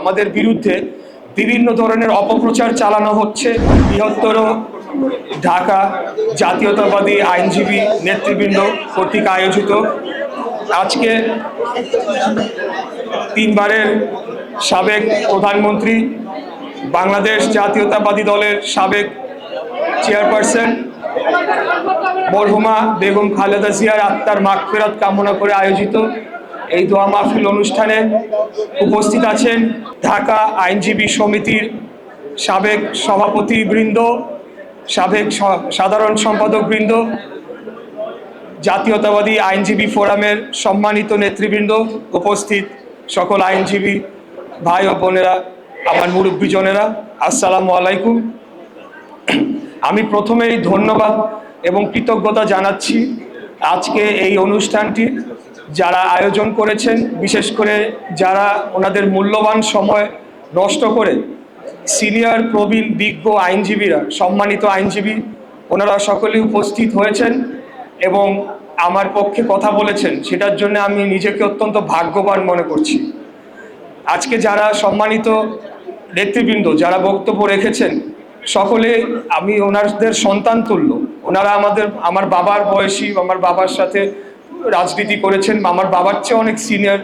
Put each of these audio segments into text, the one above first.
আমাদের বিরুদ্ধে বিভিন্ন ধরনের অপপ্রচার চালানো হচ্ছে। বৃহত্তর ঢাকা জাতীয়তাবাদী আইনজীবী নেতৃবৃন্দ কর্তৃক আয়োজিত আজকে তিনবারের সাবেক প্রধানমন্ত্রী, বাংলাদেশ জাতীয়তাবাদী দলের সাবেক চেয়ারপারসন মরহুমা বেগম খালেদা জিয়ার আত্মার মাগফিরাত কামনা করে আয়োজিত এই দোয়া মাহফিল অনুষ্ঠানে উপস্থিত আছেন ঢাকা আইনজীবী সমিতির সাবেক সভাপতিবৃন্দ, সাবেক সাধারণ সম্পাদকবৃন্দ, জাতীয়তাবাদী আইনজীবী ফোরামের সম্মানিত নেতৃবৃন্দ, উপস্থিত সকল আইনজীবী ভাই ও বোনেরা, আমার মুরব্বীজনেরা, আসসালামু আলাইকুম। আমি প্রথমেই ধন্যবাদ এবং কৃতজ্ঞতা জানাচ্ছি আজকে এই অনুষ্ঠানটি যারা আয়োজন করেছেন, বিশেষ করে যারা ওনাদের মূল্যবান সময় নষ্ট করে সিনিয়র প্রবীণ বিজ্ঞ আইনজীবীরা, সম্মানিত আইনজীবী, ওনারা সকলেই উপস্থিত হয়েছেন এবং আমার পক্ষে কথা বলেছেন। সেটার জন্য আমি নিজেকে অত্যন্ত ভাগ্যবান মনে করছি। আজকে যারা সম্মানিত নেতৃবৃন্দ যারা বক্তব্য রেখেছেন, সকলে আমি ওনাদের সন্তান তুল্য। ওনারা আমার বাবার বয়সী, আমার বাবার সাথে রাজনীতি করেছেন, আমার বাবার চেয়ে অনেক সিনিয়র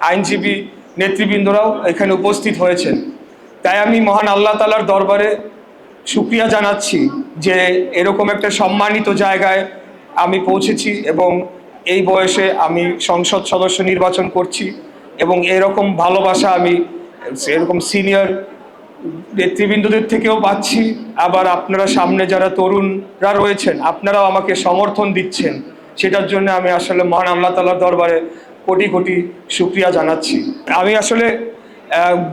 আইনজীবী নেতৃবৃন্দরাও এখানে উপস্থিত হয়েছেন। তাই আমি মহান আল্লাহ তাআলার দরবারে শুকরিয়া জানাচ্ছি যে এরকম একটা সম্মানিত জায়গায় আমি পৌঁছেছি এবং এই বয়সে আমি সংসদ সদস্য নির্বাচন করছি এবং এরকম ভালোবাসা আমি এরকম সিনিয়র নেতৃবৃন্দদের থেকেও পাচ্ছি। আবার আপনারা সামনে যারা তরুণরা রয়েছেন, আপনারাও আমাকে সমর্থন দিচ্ছেন, সেটার জন্য আমি আসলে মহান আল্লাহ তাআলার দরবারে কোটি কোটি শুকরিয়া জানাচ্ছি। আমি আসলে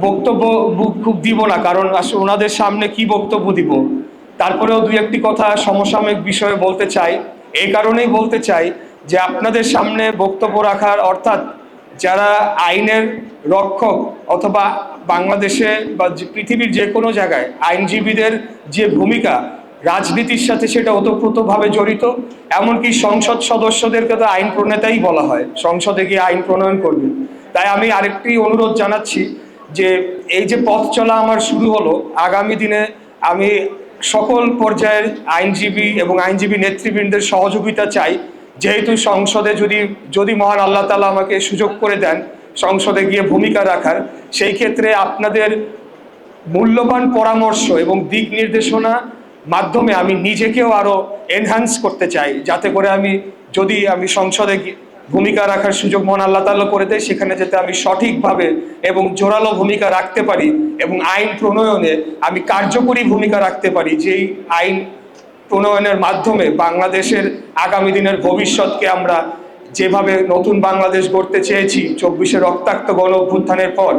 বক্তব্য খুব দিব না, কারণ আসলে ওনাদের সামনে কি বক্তব্য দিব। তারপরেও দুই একটি কথা সমসাময়িক বিষয়ে বলতে চাই। এই কারণেই বলতে চাই যে আপনাদের সামনে বক্তব্য রাখার, অর্থাৎ যারা আইনের রক্ষক অথবা বাংলাদেশে বা পৃথিবীর যে কোনো জায়গায় আইনজীবীদের যে ভূমিকা রাজনীতির সাথে সেটা ওতপ্রোতভাবে জড়িত। এমনকি সংসদ সদস্যদেরকে তো আইন প্রণেতাই বলা হয়, সংসদে গিয়ে আইন প্রণয়ন করবে। তাই আমি আরেকটি অনুরোধ জানাচ্ছি যে এই যে পথ চলা আমার শুরু হলো, আগামী দিনে আমি সকল পর্যায়ের আইনজীবী এবং আইনজীবী নেতৃবৃন্দের সহযোগিতা চাই। যেহেতু সংসদে যদি মহান আল্লাহ তাআলা আমাকে সুযোগ করে দেন সংসদে গিয়ে ভূমিকা রাখার, সেই ক্ষেত্রে আপনাদের মূল্যবান পরামর্শ এবং দিক নির্দেশনা মাধ্যমে আমি নিজেকেও আরো এনহ্যান্স করতে চাই, যাতে করে যদি আমি সংসদে ভূমিকা রাখার সুযোগ মহান আল্লাহ তাআলা করে দেয়, সেখানে যাতে আমি সঠিকভাবে এবং জোরালো ভূমিকা রাখতে পারি এবং আইন প্রণয়নে আমি কার্যকরী ভূমিকা রাখতে পারি, যেই আইন প্রণয়নের মাধ্যমে বাংলাদেশের আগামী দিনের ভবিষ্যৎকে আমরা যেভাবে নতুন বাংলাদেশ গড়তে চেয়েছি 24শে রক্তাক্ত গণ অভ্যুত্থানের পর,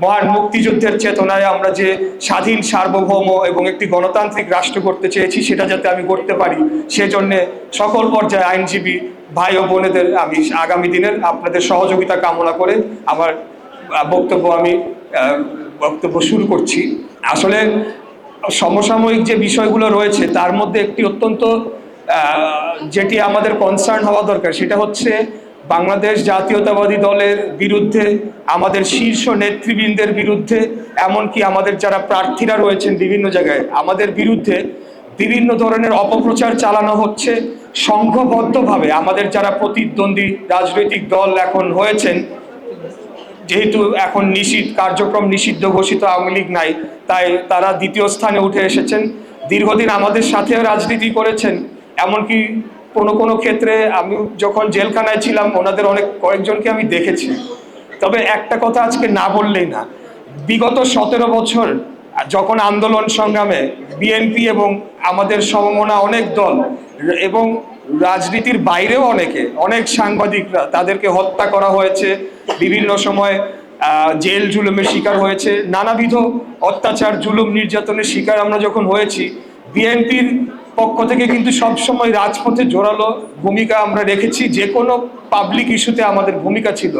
মহান মুক্তিযুদ্ধের চেতনায় আমরা যে স্বাধীন, সার্বভৌম এবং একটি গণতান্ত্রিক রাষ্ট্র করতে চেয়েছি, সেটা যাতে আমি করতে পারি, সেজন্যে সকল পর্যায়ে আইনজীবী ভাই ও বোনেদের আমি আগামী দিনের আপনাদের সহযোগিতা কামনা করে আমার বক্তব্য শুরু করছি। আসলে সমসাময়িক যে বিষয়গুলো রয়েছে তার মধ্যে একটি অত্যন্ত যেটি আমাদের কনসার্ন হওয়া দরকার, সেটা হচ্ছে বাংলাদেশ জাতীয়তাবাদী দলের বিরুদ্ধে, আমাদের শীর্ষ নেতৃবৃন্দের বিরুদ্ধে, এমনকি আমাদের যারা প্রার্থীরা রয়েছেন বিভিন্ন জায়গায়, আমাদের বিরুদ্ধে বিভিন্ন ধরনের অপপ্রচার চালানো হচ্ছে সংঘবদ্ধভাবে। আমাদের যারা প্রতিদ্বন্দ্বী রাজনৈতিক দল এখন হয়েছেন, যেহেতু এখন কার্যক্রম নিষিদ্ধ ঘোষিত, আওয়ামী লীগ নাই, তাই তারা দ্বিতীয় স্থানে উঠে এসেছেন। দীর্ঘদিন আমাদের সাথেও রাজনীতি করেছেন, এমনকি কোনো ক্ষেত্রে আমি যখন জেলখানায় ছিলাম ওনাদের কয়েকজনকে আমি দেখেছি। তবে একটা কথা আজকে না বললেই না, বিগত 17 বছর যখন আন্দোলন সংগ্রামে বিএনপি এবং আমাদের সমমনা অনেক দল এবং রাজনীতির বাইরেও অনেক সাংবাদিকরা, তাদেরকে হত্যা করা হয়েছে, বিভিন্ন সময় জেল জুলুমের শিকার হয়েছে, নানাবিধ অত্যাচার, জুলুম, নির্যাতনের শিকার আমরা যখন হয়েছি, বিএনপির পক্ষ থেকে কিন্তু সবসময় রাজপথে জোরালো ভূমিকা আমরা রেখেছি, যে কোনো পাবলিক ইস্যুতে আমাদের ভূমিকা ছিল।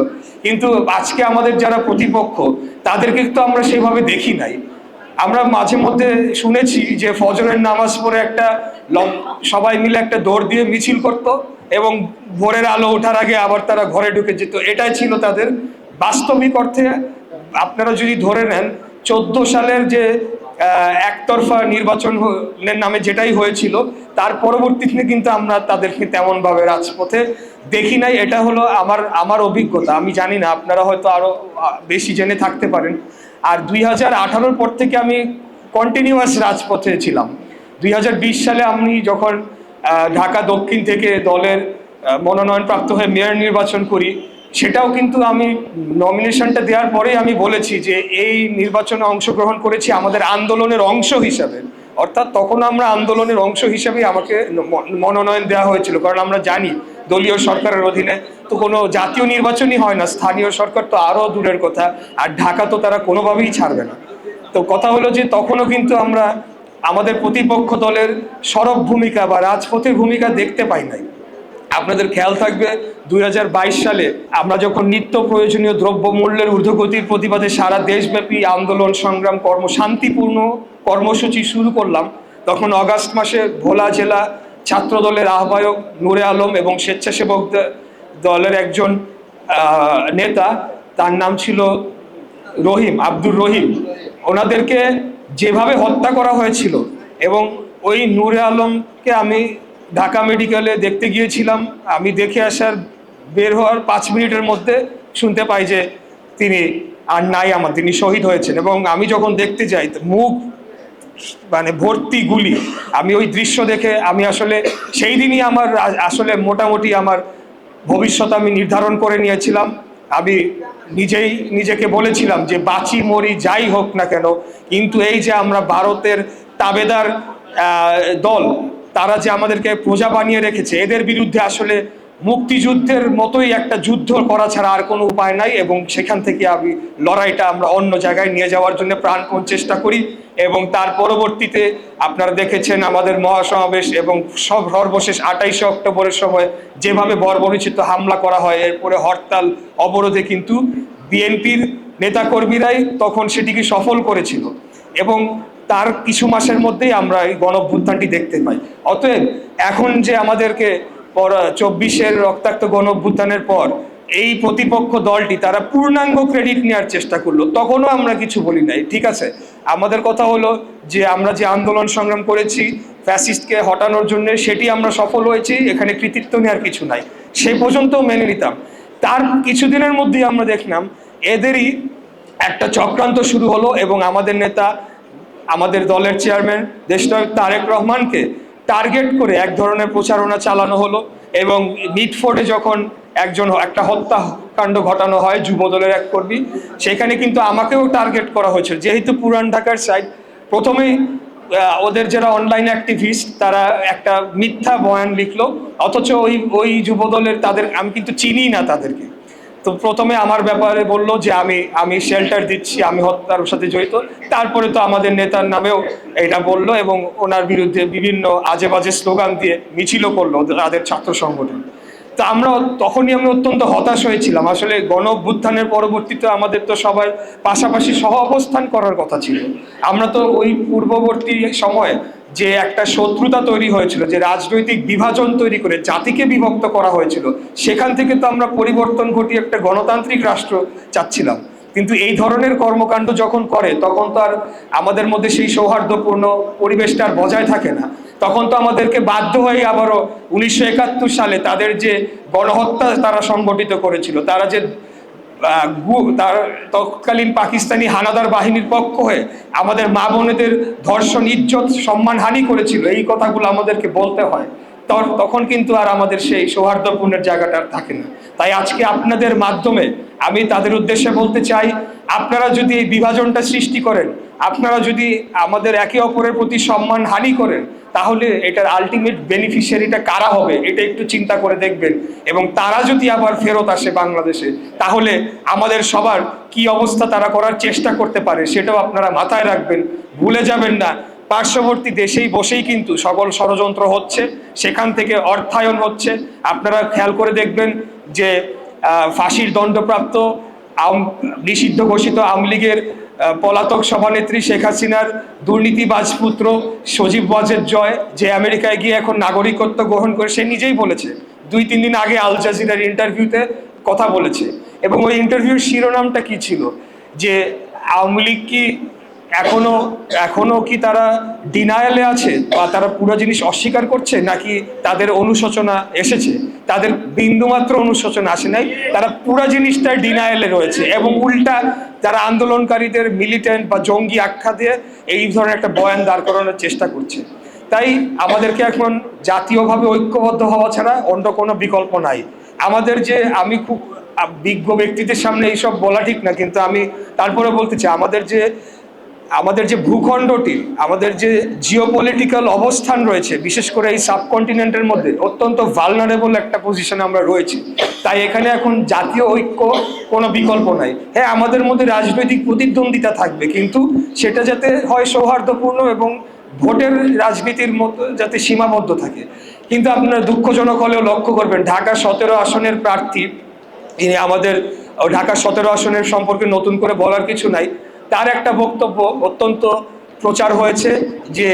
কিন্তু আজকে আমাদের যারা প্রতিপক্ষ, তাদেরকে তো আমরা সেভাবে দেখি নাই। আমরা মাঝে মধ্যে শুনেছি যে ফজরের নামাজ পড়ে সবাই মিলে একটা দৌড় দিয়ে মিছিল করত এবং ভোরের আলো ওঠার আগে আবার তারা ঘরে ঢুকে যেত। এটাই ছিল তাদের বাস্তবিক অর্থে আপনারা যদি ধরে নেন 14 সালের যে একতরফা নির্বাচনের নামে যেটাই হয়েছিল, তার পরবর্তীতে কিন্তু আমরা তাদেরকে তেমনভাবে রাজপথে দেখি নাই। এটা হলো আমার অভিজ্ঞতা। আমি জানি না, আপনারা হয়তো আরো বেশি জেনে থাকতে পারেন। আর 2018 পর থেকে আমি কন্টিনিউয়াস রাজপথে ছিলাম। 2020 সালে আমি যখন ঢাকা দক্ষিণ থেকে দলের মনোনয়নপ্রাপ্ত হয়ে মেয়র নির্বাচন করি, সেটাও কিন্তু আমি নমিনেশনটা দেওয়ার পরেই আমি বলেছি যে এই নির্বাচনে অংশগ্রহণ করেছি আমাদের আন্দোলনের অংশ হিসাবে। অর্থাৎ তখন আমরা আন্দোলনের অংশ হিসাবেই আমাকে মনোনয়ন দেওয়া হয়েছিল, কারণ আমরা জানি দলীয় সরকারের অধীনে তো কোনো জাতীয় নির্বাচনই হয় না, স্থানীয় সরকার তো আরও দূরের কথা, আর ঢাকা তো তারা কোনোভাবেই ছাড়বে না। তো কথা হলো যে তখনও কিন্তু আমরা আমাদের প্রতিপক্ষ দলের সরব ভূমিকা বা রাজপথের ভূমিকা দেখতে পাই নাই। আপনাদের খেয়াল থাকবে 2022 সালে আমরা যখন নিত্য প্রয়োজনীয় দ্রব্য মূল্যের ঊর্ধ্বগতির প্রতিবাদে সারা দেশব্যাপী আন্দোলন সংগ্রাম শান্তিপূর্ণ কর্মসূচি শুরু করলাম, তখন অগাস্ট মাসে ভোলা জেলা ছাত্র দলের আহ্বায়ক নূরে আলম এবং স্বেচ্ছাসেবক দলের একজন নেতা, তার নাম ছিল রহিম, আব্দুর রহিম, ওনাদেরকে যেভাবে হত্যা করা হয়েছিল, এবং ওই নূরে আলমকে আমি ঢাকা মেডিকেলে দেখতে গিয়েছিলাম। আমি দেখে আসার বের হওয়ার 5 মিনিটের মধ্যে শুনতে পাই যে তিনি আর নাই, তিনি শহীদ হয়েছেন। এবং আমি যখন দেখতে যাই, মুখ মানে ভর্তি গুলি, আমি ওই দৃশ্য দেখে আমি আসলে সেই দিনই আমার আসলে মোটামুটি আমার ভবিষ্যৎ আমি নির্ধারণ করে নিয়েছিলাম। আমি নিজেকে বলেছিলাম যে বাঁচি মরি যাই হোক না কেন, কিন্তু এই যে আমরা ভারতের তাবেদার দল, তারা যে আমাদেরকে প্রজা বানিয়ে রেখেছে, এদের বিরুদ্ধে আসলে মুক্তিযুদ্ধের মতোই একটা যুদ্ধ করা ছাড়া আর কোনো উপায় নাই। এবং সেখান থেকে আমি লড়াইটা আমরা অন্য জায়গায় নিয়ে যাওয়ার জন্য প্রাণপণ চেষ্টা করি। এবং তার পরবর্তীতে আপনারা দেখেছেন আমাদের মহাসমাবেশ এবং সর্বশেষ 28 অক্টোবরের সময় যেভাবে বর্বরোচিত হামলা করা হয়, এরপরে হরতাল অবরোধে কিন্তু বিএনপির নেতাকর্মীরাই তখন সেটিকে সফল করেছিল। এবং তার কিছু মাসের মধ্যেই আমরা এই গণঅভ্যুত্থানটি দেখতে পাই। অতএব এখন যে আমাদেরকে 24-এর রক্তাক্ত গণঅভ্যুত্থানের পর এই প্রতিপক্ষ দলটি তারা পূর্ণাঙ্গ ক্রেডিট নেওয়ার চেষ্টা করলো, তখনও আমরা কিছু বলি নাই। ঠিক আছে, আমাদের কথা হলো যে আমরা যে আন্দোলন সংগ্রাম করেছি ফ্যাসিস্টকে হটানোর জন্য, সেটি আমরা সফল হয়েছি, এখানে কৃতিত্ব নেওয়ার কিছু নাই, সে পর্যন্ত মেনে নিতাম। তার কিছুদিনের মধ্যেই আমরা দেখলাম এদেরই একটা চক্রান্ত শুরু হলো, এবং আমাদের নেতা, আমাদের দলের চেয়ারম্যান দেশনায়ক তারেক রহমানকে টার্গেট করে এক ধরনের প্রচারণা চালানো হলো। এবং মিটফোর্ডে যখন একটা হত্যাকাণ্ড ঘটানো হয় যুব দলের এক কর্মী, সেখানে কিন্তু আমাকেও টার্গেট করা হয়েছিল, যেহেতু পুরান ঢাকার সাইড। প্রথমেই ওদের যারা অনলাইন অ্যাক্টিভিস্ট, তারা একটা মিথ্যা বয়ান লিখলো, অথচ ওই যুব দলের আমি কিন্তু চিনি না তাদেরকে। তো প্রথমে আমার ব্যাপারে বলল যে আমি শেল্টার দিচ্ছি, আমি হত্যার সাথে জড়িত। তারপরে তো আমাদের নেতার নামেও এটা বলল, এবং ওনার বিরুদ্ধে বিভিন্ন আজে বাজে স্লোগান দিয়ে মিছিলও করলো তাদের ছাত্র সংগঠন। তো তখনই আমি অত্যন্ত হতাশ হয়েছিলাম। আসলে গণ অভ্যুত্থানের পরবর্তীতে আমাদের তো সবার পাশাপাশি সহ অবস্থান করার কথা ছিল। আমরা তো ওই পূর্ববর্তী সময়ে যে একটা শত্রুতা তৈরি হয়েছিল, যে রাজনৈতিক বিভাজন তৈরি করে জাতিকে বিভক্ত করা হয়েছিল, সেখান থেকে তো আমরা পরিবর্তন ঘটিয়ে একটা গণতান্ত্রিক রাষ্ট্র চাচ্ছিলাম। কিন্তু এই ধরনের কর্মকাণ্ড যখন করে, তখন তো আর আমাদের মধ্যে সেই সৌহার্দ্যপূর্ণ পরিবেশটা আর বজায় থাকে না। তখন তো আমাদেরকে বাধ্য হয়ে আবারও 1971 সালে তাদের যে গণহত্যা তারা সংগঠিত করেছিল, তারা যে তার তৎকালীন পাকিস্তানি হানাদার বাহিনীর পক্ষ হয়ে আমাদের মা বোনেদের ধর্ষণ, ইজ্জত, সম্মানহানি করেছিল, এই কথাগুলো আমাদেরকে বলতে হয়। তখন কিন্তু আর আমাদের সেই সৌহার্দ্যপূর্ণের জায়গাটা আর থাকে না। তাই আজকে আপনাদের মাধ্যমে আমি তাদের উদ্দেশ্যে বলতে চাই, আপনারা যদি এই বিভাজনটা সৃষ্টি করেন, আপনারা যদি আমাদের একে অপরের প্রতি সম্মান হানি করেন, তাহলে এটার আলটিমেট বেনিফিশিয়ারিটা কারা হবে এটা একটু চিন্তা করে দেখবেন। এবং তারা যদি আবার ফেরত আসে বাংলাদেশে, তাহলে আমাদের সবার কি অবস্থা তারা করার চেষ্টা করতে পারে সেটাও আপনারা মাথায় রাখবেন। ভুলে যাবেন না, পার্শ্ববর্তী দেশেই বসেই কিন্তু সকল ষড়যন্ত্র হচ্ছে, সেখান থেকে অর্থায়ন হচ্ছে। আপনারা খেয়াল করে দেখবেন যে ফাঁসির দণ্ডপ্রাপ্ত নিষিদ্ধ ঘোষিত আওয়ামী লীগের পলাতক সভানেত্রী শেখ হাসিনার দুর্নীতিবাজ পুত্র সজীব ওয়াজেদ জয়, যে আমেরিকায় গিয়ে এখন নাগরিকত্ব গ্রহণ করে, সে নিজেই বলেছে 2-3 দিন আগে আল জাজিরার ইন্টারভিউতে কথা বলেছে। এবং ওই ইন্টারভিউর শিরোনামটা কি ছিল? যে আওয়ামী লীগ কি এখনো কি তারা ডিনায়ালে আছে বা তারা পুরো জিনিস অস্বীকার করছে, নাকি তাদের অনুশোচনা এসেছে? তাদের বিন্দুমাত্র অনুশোচনা আসে নাই, তারা পুরো জিনিসটাই ডিনায়ালে রয়েছে এবং উল্টা যারা আন্দোলনকারীদের মিলিটেন্ট বা জঙ্গি আখ্যা দিয়ে এই ধরনের একটা বয়ান দাঁড় করানোর চেষ্টা করছে। তাই আমাদেরকে এখন জাতীয়ভাবে ঐক্যবদ্ধ হওয়া ছাড়া অন্য কোনো বিকল্প নাই। আমাদের যে, আমি খুব বিজ্ঞ ব্যক্তিদের সামনে এইসব বলা ঠিক না, কিন্তু আমি তারপরে বলতে চাই, আমাদের যে ভূখণ্ডটি, আমাদের যে জিওপলিটিক্যাল অবস্থান রয়েছে, বিশেষ করে এই সাবকন্টিনেন্টের মধ্যে অত্যন্ত ভালনারেবল একটা পজিশনে আমরা রয়েছি। তাই এখানে এখন জাতীয় ঐক্য কোনো বিকল্প নাই। হ্যাঁ, আমাদের মধ্যে রাজনৈতিক প্রতিদ্বন্দ্বিতা থাকবে, কিন্তু সেটা যাতে হয় সৌহার্দ্যপূর্ণ এবং ভোটের রাজনীতির মতো যাতে সীমাবদ্ধ থাকে। কিন্তু আপনারা দুঃখজনক হলেও লক্ষ্য করবেন, ঢাকা 17 আসনের প্রার্থী, ইনি আমাদের ঢাকা 17 আসনের সম্পর্কে নতুন করে বলার কিছু নাই, তার একটা বক্তব্য অত্যন্ত প্রচার হয়েছে যে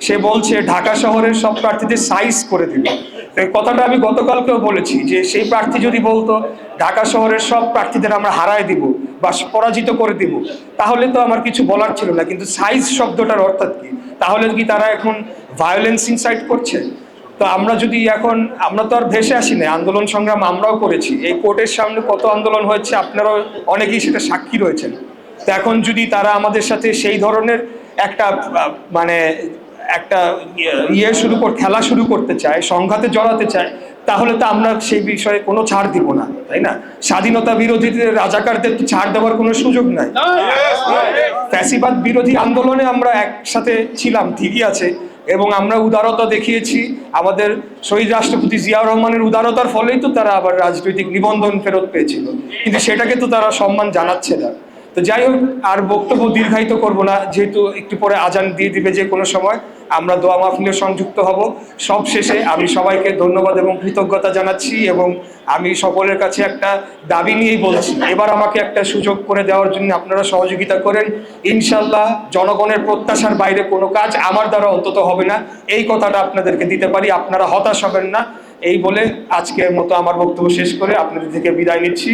সে বলছে ঢাকা শহরের সব প্রার্থীদের সাইজ করে দিবে। এই কথাটা আমি গতকালকেও বলেছি যে সেই প্রার্থী যদি বলতো ঢাকা শহরের সব প্রার্থীদের আমরা হারায় দিব বা পরাজিত করে দিব, তাহলে তো আমার কিছু বলার ছিল না। কিন্তু সাইজ শব্দটার অর্থাৎ কি? তাহলে কি তারা এখন ভায়োলেন্স ইনসাইট করছে? তো আমরা যদি এখন, আমরা তো আর ভেসে আসি না, আন্দোলন সংগ্রাম আমরাও করেছি, এই কোর্টের সামনে কত আন্দোলন হয়েছে, আপনারাও অনেকেই সেটা সাক্ষী রয়েছেন। তো এখন যদি তারা আমাদের সাথে সেই ধরনের একটা মানে একটা খেলা শুরু করতে চায়, সংঘাতে জড়াতে চায়, তাহলে তো আমরা সেই বিষয়ে কোনো ছাড় দিব না, তাই না? স্বাধীনতা বিরোধীদের, রাজাকারদের তো ছাড় দেওয়ার কোনো সুযোগ নাই। ফ্যাসিবাদ বিরোধী আন্দোলনে আমরা একসাথে ছিলাম, ঠিকই আছে, এবং আমরা উদারতা দেখিয়েছি। আমাদের শহীদ রাষ্ট্রপতি জিয়াউর রহমানের উদারতার ফলেই তো তারা আবার রাজনৈতিক নিবন্ধন ফেরত পেয়েছিল, কিন্তু সেটাকে তো তারা সম্মান জানাচ্ছে না। তো যাই হোক, আর বক্তব্য দীর্ঘায়িত করব না, যেহেতু একটু পরে আজান দিয়ে দিবে যে কোনো সময়, আমরা দোয়া মাহফিলে সংযুক্ত হব। সব শেষে আমি সবাইকে ধন্যবাদ এবং কৃতজ্ঞতা জানাচ্ছি, এবং আমি সকলের কাছে একটা দাবি নিয়েই বলছি, এবার আমাকে একটা সুযোগ করে দেওয়ার জন্য আপনারা সহযোগিতা করেন। ইনশাল্লাহ জনগণের প্রত্যাশার বাইরে কোনো কাজ আমার দ্বারা অন্তত হবে না, এই কথাটা আপনাদেরকে দিতে পারি। আপনারা হতাশ হবেন না, এই বলে আজকের মতো আমার বক্তব্য শেষ করে আপনাদের থেকে বিদায় নিচ্ছি।